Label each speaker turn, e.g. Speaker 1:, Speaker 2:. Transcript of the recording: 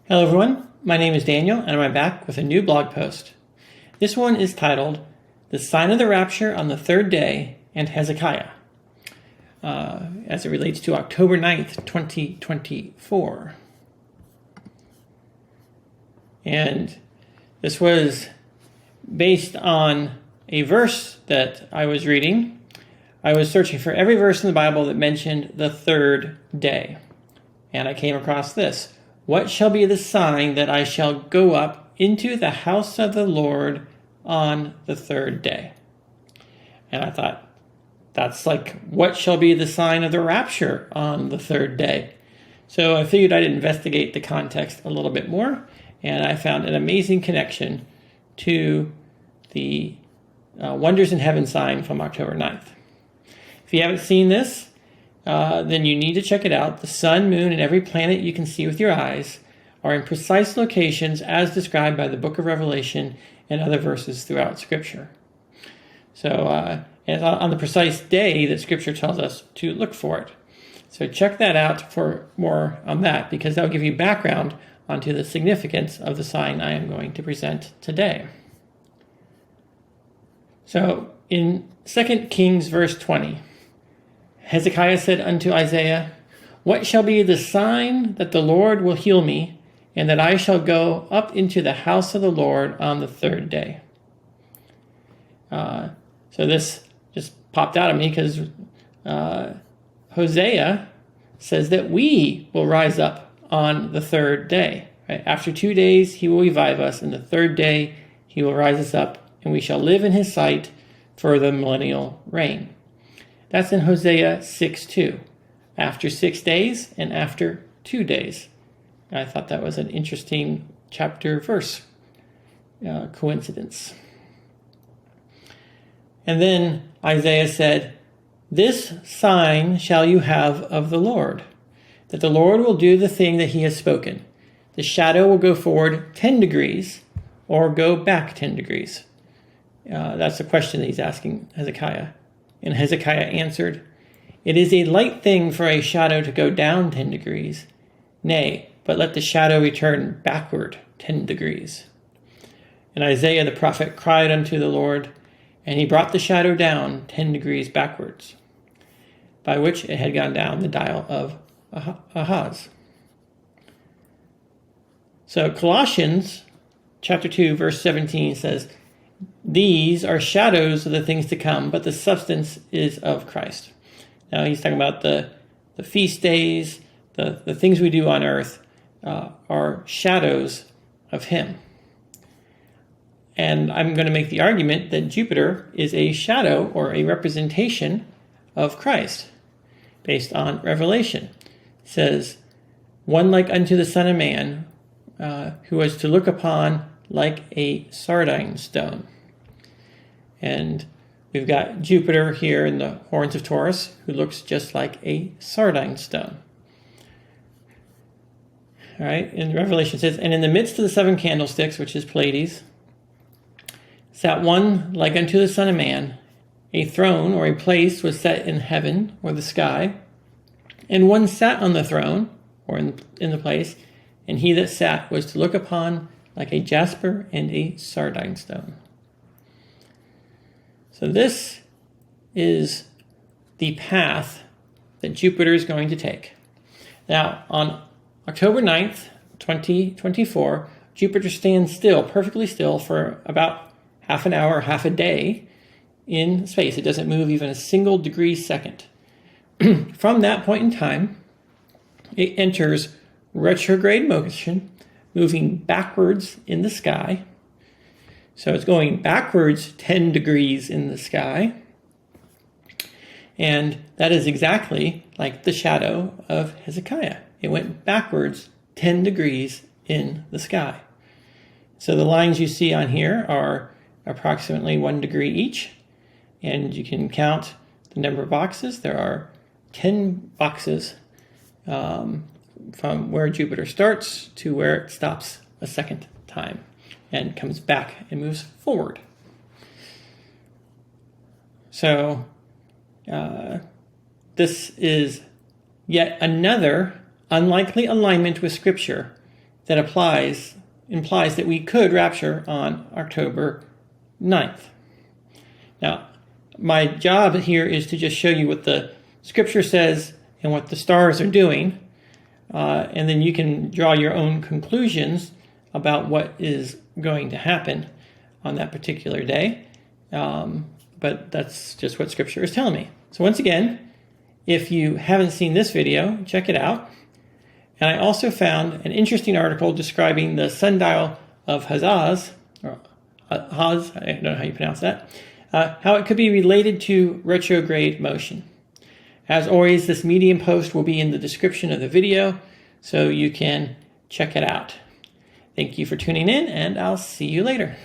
Speaker 1: Hello everyone, my name is Daniel and I'm back with a new blog post. This one is titled, The Sign of the Rapture on the Third Day and Hezekiah, as it relates to October 9th, 2024. And this was based on a verse that I was reading. I was searching for every verse in the Bible that mentioned the third day. And I came across this. What shall be the sign that I shall go up into the house of the Lord on the third day? And I thought, that's like, what shall be the sign of the rapture on the third day? So I figured I'd investigate the context a little bit more, and I found an amazing connection to the Wonders in Heaven sign from October 9th. If you haven't seen this, then you need to check it out. The sun, moon, and every planet you can see with your eyes are in precise locations as described by the book of Revelation and other verses throughout Scripture. So, and on the precise day that Scripture tells us to look for it. So check that out for more on that, because that will give you background onto the significance of the sign I am going to present today. So in 2 Kings verse 20, Hezekiah said unto Isaiah, What shall be the sign that the Lord will heal me, and that I shall go up into the house of the Lord on the third day? So this just popped out at me because Hosea says that we will rise up on the third day. Right? After 2 days, he will revive us, and the third day he will rise us up, and we shall live in his sight for the millennial reign. That's in Hosea 6:2. After 6 days and after 2 days. I thought that was an interesting chapter verse coincidence. And then Isaiah said, This sign shall you have of the Lord, that the Lord will do the thing that he has spoken. The shadow will go forward 10 degrees or go back 10 degrees. That's the question that he's asking Hezekiah. And Hezekiah answered, It is a light thing for a shadow to go down 10 degrees. Nay, but let the shadow return backward 10 degrees. And Isaiah the prophet cried unto the Lord, and he brought the shadow down 10 degrees backwards, by which it had gone down the dial of Ahaz. So Colossians chapter 2, verse 17 says, These are shadows of the things to come, but the substance is of Christ. Now he's talking about the feast days, the things we do on earth are shadows of him. And I'm going to make the argument that Jupiter is a shadow or a representation of Christ, based on Revelation. It says, One like unto the Son of Man, who was to look upon like a sardine stone. And we've got Jupiter here in the horns of Taurus, who looks just like a sardine stone. All right, in Revelation it says, And in the midst of the 7 candlesticks, which is Pleiades, sat one like unto the Son of Man. A throne or a place was set in heaven or the sky, and one sat on the throne or in the place, and he that sat was to look upon like a jasper and a sardine stone. So this is the path that Jupiter is going to take. Now, on October 9th, 2024, Jupiter stands still, perfectly still, for about half an hour, half a day in space. It doesn't move even a single degree second. From that point in time, it enters retrograde motion, moving backwards in the sky. So it's going backwards 10 degrees in the sky. And that is exactly like the shadow of Hezekiah. It went backwards 10 degrees in the sky. So the lines you see on here are approximately 1 degree each. And you can count the number of boxes. There are 10 boxes from where Jupiter starts to where it stops a second time and comes back and moves forward. So this is yet another unlikely alignment with Scripture that implies that we could rapture on October 9th. Now, my job here is to just show you what the Scripture says and what the stars are doing, and then you can draw your own conclusions about what is going to happen on that particular day. But that's just what Scripture is telling me. So once again, if you haven't seen this video, check it out. And I also found an interesting article describing the sundial of Haz, or Haz, I don't know how you pronounce that, how it could be related to retrograde motion. As always, this Medium post will be in the description of the video, so you can check it out. Thank you for tuning in, and I'll see you later.